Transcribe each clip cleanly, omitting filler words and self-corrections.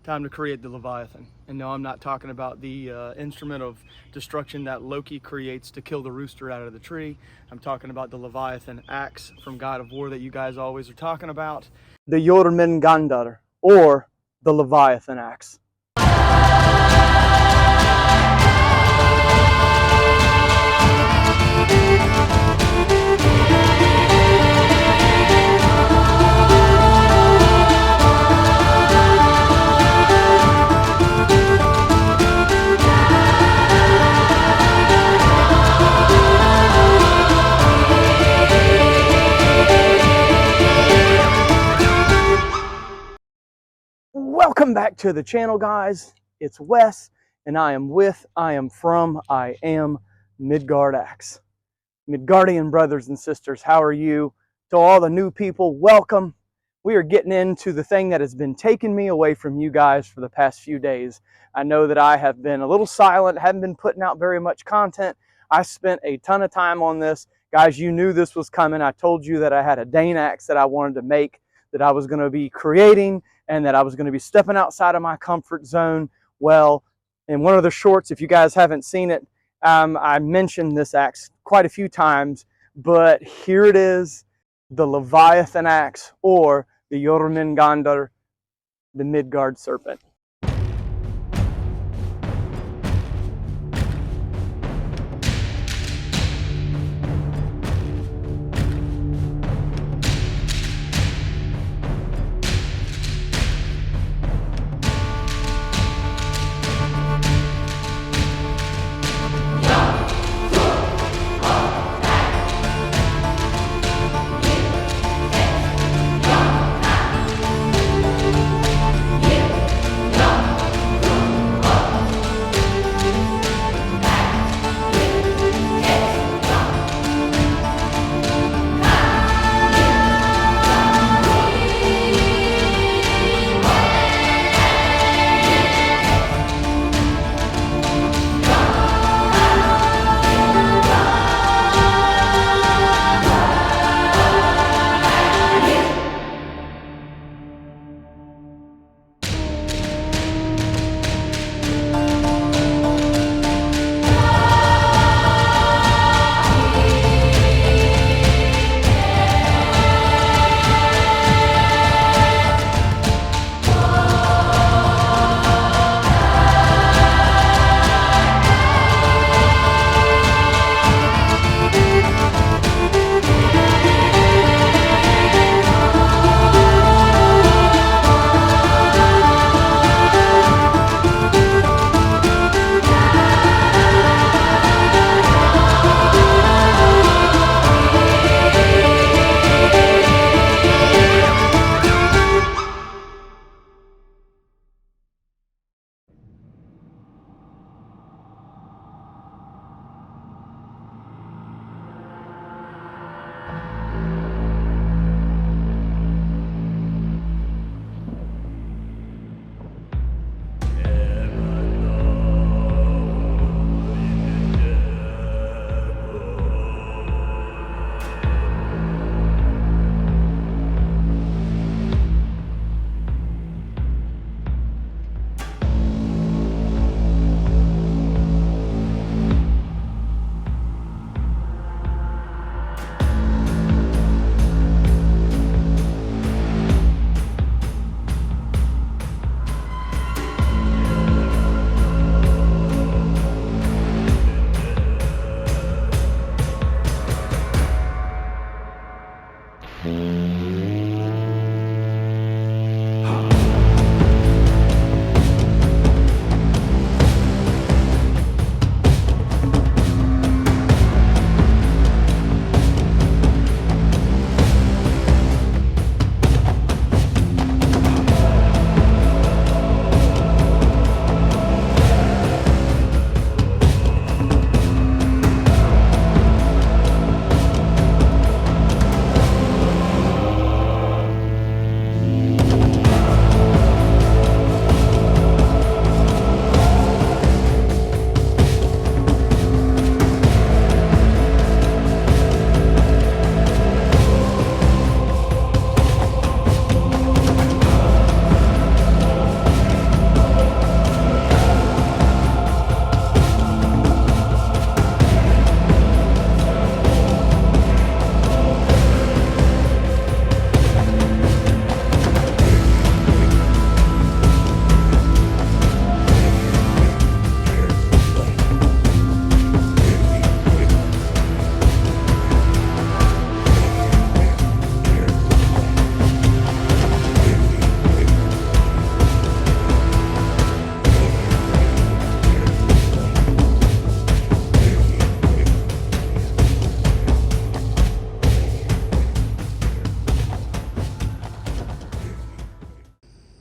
Time to create the Leviathan. And no, I'm not talking about the instrument of destruction that Loki creates to kill the rooster out of the tree. I'm talking about the Leviathan axe from God of War that you guys always are talking about. The Jörmungandr, or the Leviathan axe. Welcome back to the channel, guys. It's Wes, and I am from Midgard Axe. Midgardian brothers and sisters, how are you? To all the new people, welcome. We are getting into the thing that has been taking me away from you guys for the past few days. I know that I have been a little silent, haven't been putting out very much content. I spent a ton of time on this. Guys, you knew this was coming. I told you that I had a Dane axe that I wanted to make, that I was going to be creating, and that I was going to be stepping outside of my comfort zone. Well, in one of the shorts, if you guys haven't seen it, I mentioned this axe quite a few times, but here it is, the Leviathan axe, or the Jörmungandr, the Midgard serpent.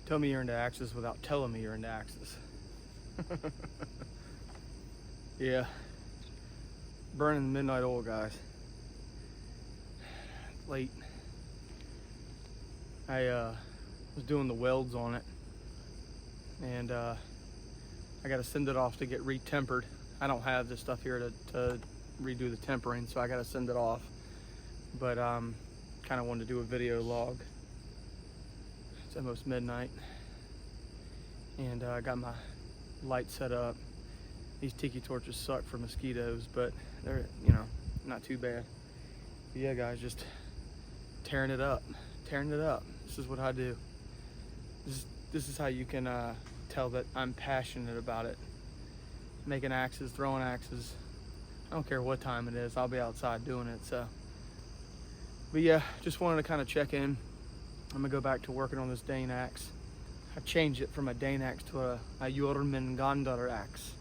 Tell me you're into axes without telling me you're into axes. Yeah. Burning the midnight oil, guys. Late. I was doing the welds on it, and I got to send it off to get retempered. I don't have this stuff here to redo the tempering, so I got to send it off. But kind of wanted to do a video log. It's almost midnight, and I got my light set up. These tiki torches suck for mosquitoes, but they're, you know, not too bad. But yeah, guys, just tearing it up. This is what I do. This is how you can tell that I'm passionate about it. Making axes, throwing axes. I don't care what time it is. I'll be outside doing it. So, but yeah, just wanted to kind of check in. I'm gonna go back to working on this Dane axe. I changed it from a Dane axe to a Jörmungandr axe.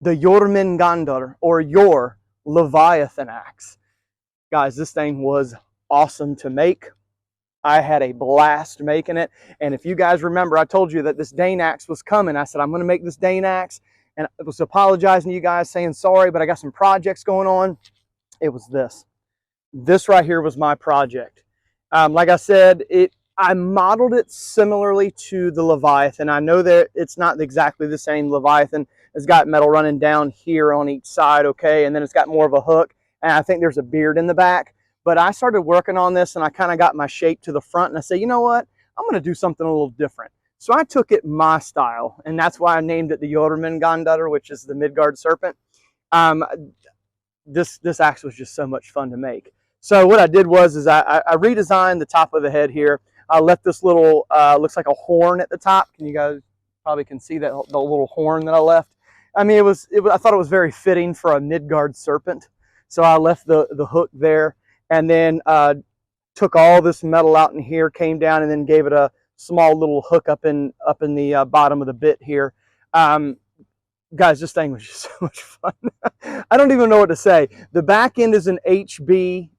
the Jörmungandr, or your Leviathan axe. Guys, this thing was awesome to make. I had a blast making it. And if you guys remember, I told you that this Dane axe was coming. I said, I'm going to make this Dane axe. And I was apologizing to you guys, saying sorry, but I got some projects going on. It was this. This right here was my project. Like I said, I modeled it similarly to the Leviathan. I know that it's not exactly the same. Leviathan has got metal running down here on each side, okay? And then it's got more of a hook. And I think there's a beard in the back. But I started working on this, and I kind of got my shape to the front. And I said, you know what? I'm going to do something a little different. So I took it my style. And that's why I named it the Jörmungandr, which is the Midgard serpent. This axe was just so much fun to make. So what I did was I redesigned the top of the head here. I left this little, looks like a horn at the top. Can you guys probably can see that the little horn that I left? I mean, I thought it was very fitting for a Midgard serpent. So I left the hook there, and then took all this metal out in here, came down, and then gave it a small little hook up in the bottom of the bit here. Guys, this thing was just so much fun. I don't even know what to say. The back end is an HB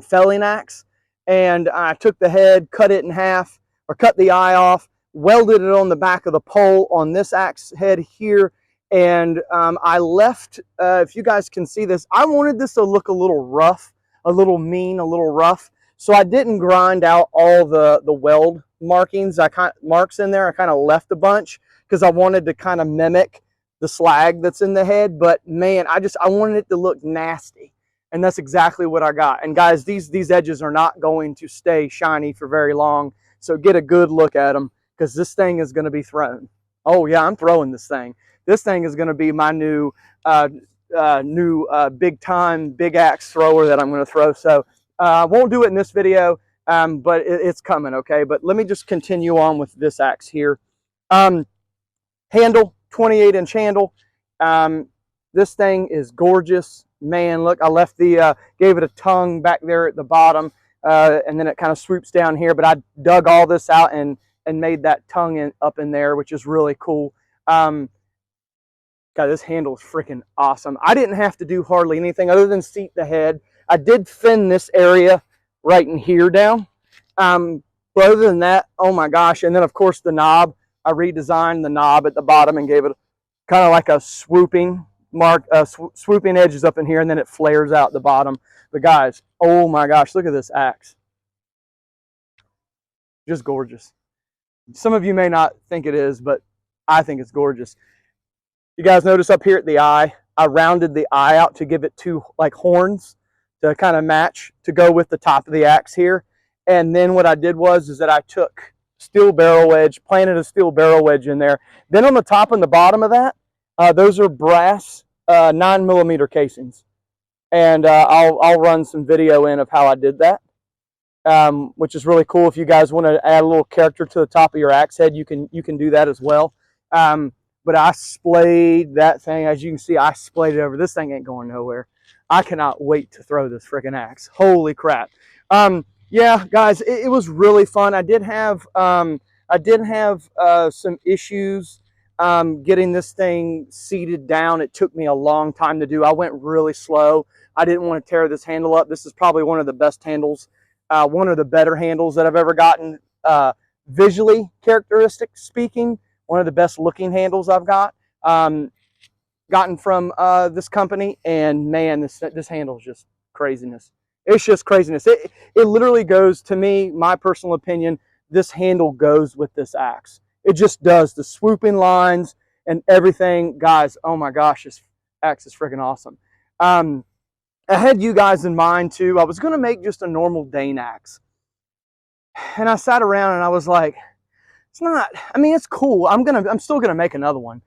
felling axe, and I took the head, cut it in half, or cut the eye off, welded it on the back of the pole on this axe head here, and I left, if you guys can see this, I wanted this to look a little rough, a little mean, a little rough, so I didn't grind out all the weld markings, marks in there. I kind of left a bunch because I wanted to kind of mimic the slag that's in the head, but man, I wanted it to look nasty, and that's exactly what I got. And guys, these edges are not going to stay shiny for very long, so get a good look at them, because this thing is going to be thrown. Oh yeah, I'm throwing this thing. This thing is going to be my new big time big axe thrower that I'm going to throw. So I won't do it in this video, but it's coming. Okay, but let me just continue on with this axe here. Handle, 28-inch handle. This thing is gorgeous, man. Look, I left gave it a tongue back there at the bottom, and then it kind of swoops down here, but I dug all this out and made that tongue up in there, which is really cool. God, this handle is freaking awesome. I didn't have to do hardly anything other than seat the head. I did thin this area right in here down, but other than that, oh my gosh. And then of course the knob, I redesigned the knob at the bottom and gave it kind of like a swooping mark, swooping edges up in here, and then it flares out the bottom. But guys, oh my gosh, look at this axe. Just gorgeous. Some of you may not think it is, but I think it's gorgeous. You guys notice up here at the eye, I rounded the eye out to give it two like horns to kind of match, to go with the top of the axe here. And then what I did was that I took steel barrel wedge, planted a steel barrel wedge in there. Then on the top and the bottom of that, those are brass 9mm casings. And I'll run some video in of how I did that, which is really cool. If you guys want to add a little character to the top of your axe head, you can do that as well. But I splayed that thing. As you can see, I splayed it over. This thing ain't going nowhere. I cannot wait to throw this freaking axe. Holy crap. Yeah, guys, it was really fun. I did have some issues getting this thing seated down. It took me a long time to do. I went really slow. I didn't want to tear this handle up. This is probably one of the best handles, one of the better handles that I've ever gotten. Visually, characteristic speaking, one of the best looking handles I've gotten from this company. And man, this handle is just craziness. It's just craziness. It literally goes, to me, my personal opinion, this handle goes with this axe. It just does. The swooping lines and everything. Guys, oh my gosh, this axe is freaking awesome. I had you guys in mind too. I was going to make just a normal Dane axe. And I sat around and I was like, it's not, I mean, it's cool. I'm still going to make another one.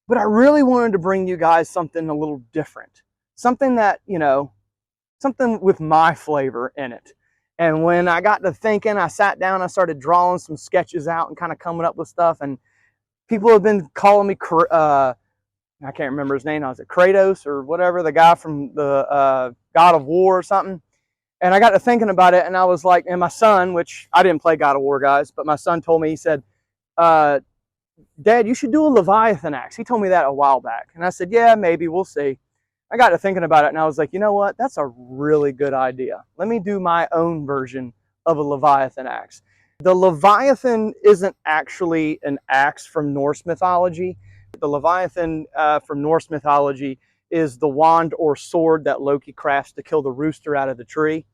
But I really wanted to bring you guys something a little different. Something that, you know, something with my flavor in it. And when I got to thinking, I sat down, I started drawing some sketches out and kind of coming up with stuff. And people have been calling me, I can't remember his name. Was it Kratos or whatever, the guy from the God of War or something? And I got to thinking about it, and I was like, and my son, which I didn't play God of War, guys, but my son told me, he said, Dad, you should do a Leviathan axe. He told me that a while back. And I said, yeah, maybe, we'll see. I got to thinking about it, and I was like, you know what? That's a really good idea. Let me do my own version of a Leviathan axe. The Leviathan isn't actually an axe from Norse mythology. The Leviathan from Norse mythology is the wand or sword that Loki crafts to kill the rooster out of the tree.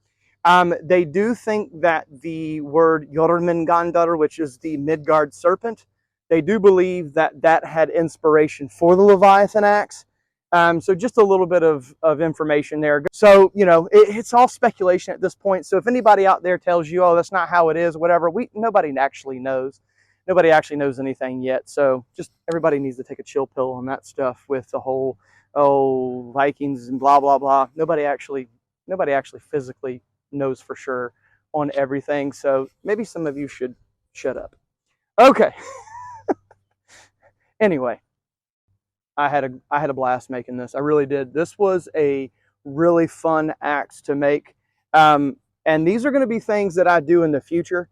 They do think that the word Jörmungandr, which is the Midgard serpent, they do believe that that had inspiration for the Leviathan axe. So just a little bit of information there. So, you know, it's all speculation at this point. So if anybody out there tells you, oh, that's not how it is, whatever, nobody actually knows. Nobody actually knows anything yet. So just everybody needs to take a chill pill on that stuff with the whole, oh, Vikings and blah, blah, blah. Nobody actually physically knows for sure on everything. So maybe some of you should shut up. Okay. Anyway. I had a blast making this. I really did. This was a really fun axe to make. And these are going to be things that I do in the future,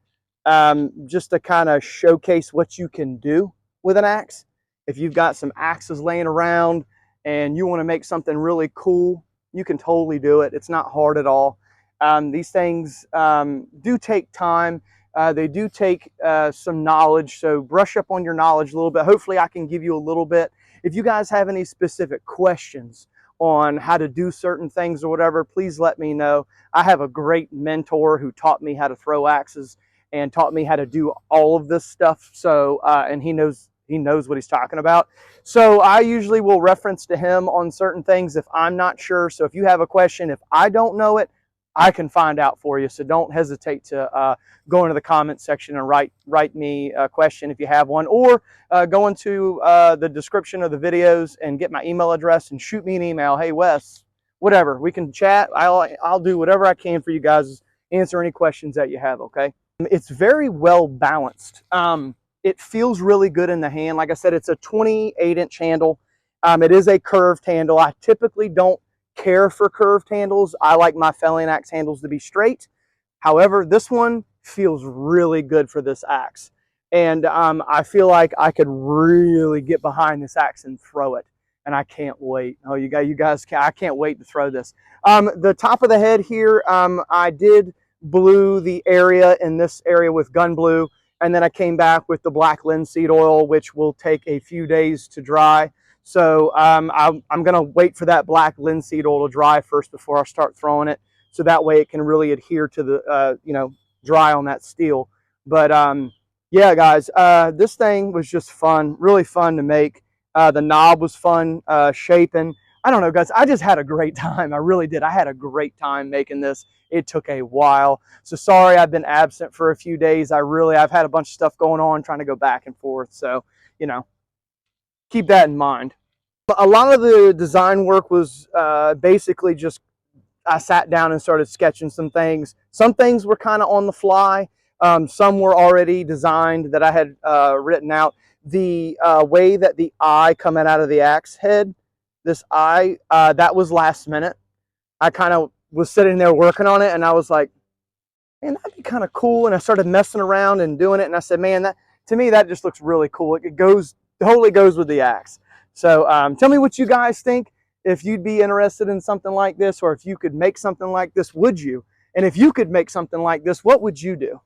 just to kind of showcase what you can do with an axe. If you've got some axes laying around and you want to make something really cool, you can totally do it. It's not hard at all. These things do take time. They do take some knowledge, so brush up on your knowledge a little bit. Hopefully I can give you a little bit. If you guys have any specific questions on how to do certain things or whatever, please let me know. I have a great mentor who taught me how to throw axes and taught me how to do all of this stuff. So, and he knows what he's talking about. So I usually will reference to him on certain things if I'm not sure. So if you have a question, if I don't know it, I can find out for you. So don't hesitate to go into the comments section and write me a question if you have one, or go into the description of the videos and get my email address and shoot me an email. Hey Wes, whatever, we can chat. I'll do whatever I can for you guys, answer any questions that you have. Okay, it's very well balanced. It feels really good in the hand. Like I said, it's a 28-inch handle. It is a curved handle. I typically don't care for curved handles. I like my felling axe handles to be straight. However, this one feels really good for this axe. And I feel like I could really get behind this axe and throw it. And I can't wait. Oh, you guys, I can't wait to throw this. The top of the head here, I did blue the area in this area with gun blue. And then I came back with the black linseed oil, which will take a few days to dry. So I'm going to wait for that black linseed oil to dry first before I start throwing it. So that way it can really adhere to the, you know, dry on that steel. But yeah, guys, this thing was just fun, really fun to make. The knob was fun shaping. I don't know, guys, I just had a great time. I really did. I had a great time making this. It took a while. So sorry I've been absent for a few days. I've had a bunch of stuff going on trying to go back and forth. So, you know, keep that in mind. A lot of the design work was basically just I sat down and started sketching some things. Some things were kind of on the fly. Some were already designed that I had written out. The way that the eye coming out of the axe head, this eye, that was last minute. I kind of was sitting there working on it, and I was like, man, that'd be kind of cool. And I started messing around and doing it, and I said, man, that to me, that just looks really cool. It totally goes with the axe. So tell me what you guys think. If you'd be interested in something like this, or if you could make something like this, would you? And if you could make something like this, what would you do?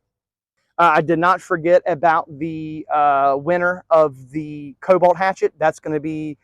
I did not forget about the winner of the cobalt hatchet. That's going to be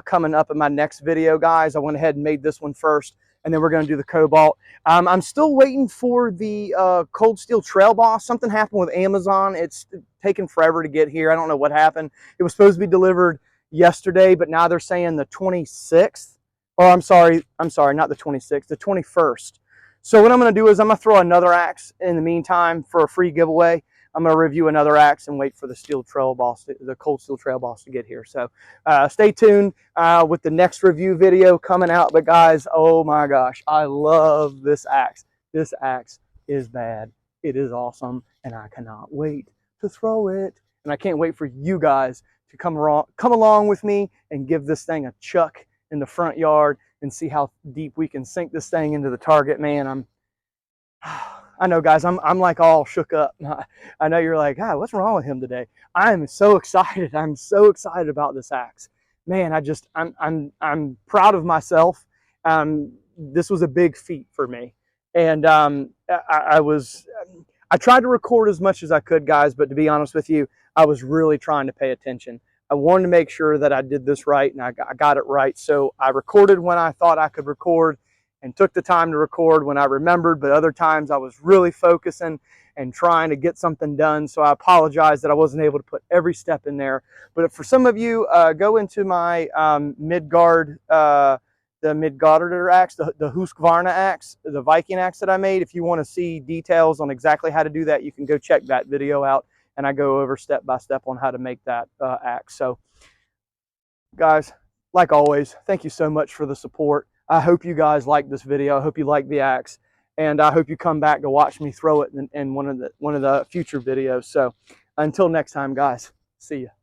coming up in my next video, guys. I went ahead and made this one first, and then we're going to do the cobalt. I'm still waiting for the cold steel trail boss. Something happened with Amazon. It's taken forever to get here. I don't know what happened. It was supposed to be delivered yesterday, but now they're saying the 26th. Oh, I'm sorry, not the 26th, the 21st. So what I'm going to do is I'm going to throw another axe in the meantime for a free giveaway. I'm going to review another axe and wait for the steel trail boss, the cold steel trail boss to get here. So stay tuned with the next review video coming out. But guys, oh my gosh, I love this axe. This axe is bad. It is awesome, and I cannot wait to throw it. And I can't wait for you guys to come along with me and give this thing a chuck in the front yard and see how deep we can sink this thing into the target. Man, I know, guys. I'm like all shook up. I know you're like, what's wrong with him today? I am so excited. I'm so excited about this axe, man. I'm proud of myself. This was a big feat for me, and I tried to record as much as I could, guys. But to be honest with you, I was really trying to pay attention. I wanted to make sure that I did this right, and I got it right. So I recorded when I thought I could record, and took the time to record when I remembered, but other times I was really focusing and trying to get something done. So I apologize that I wasn't able to put every step in there. But for some of you, go into my Midgard, the Midgardr axe, the Husqvarna axe, the Viking axe that I made. If you want to see details on exactly how to do that, you can go check that video out, and I go over step by step on how to make that axe. So guys, like always, thank you so much for the support. I hope you guys like this video. I hope you like the axe, and I hope you come back to watch me throw it in one of the future videos. So until next time, guys, see ya.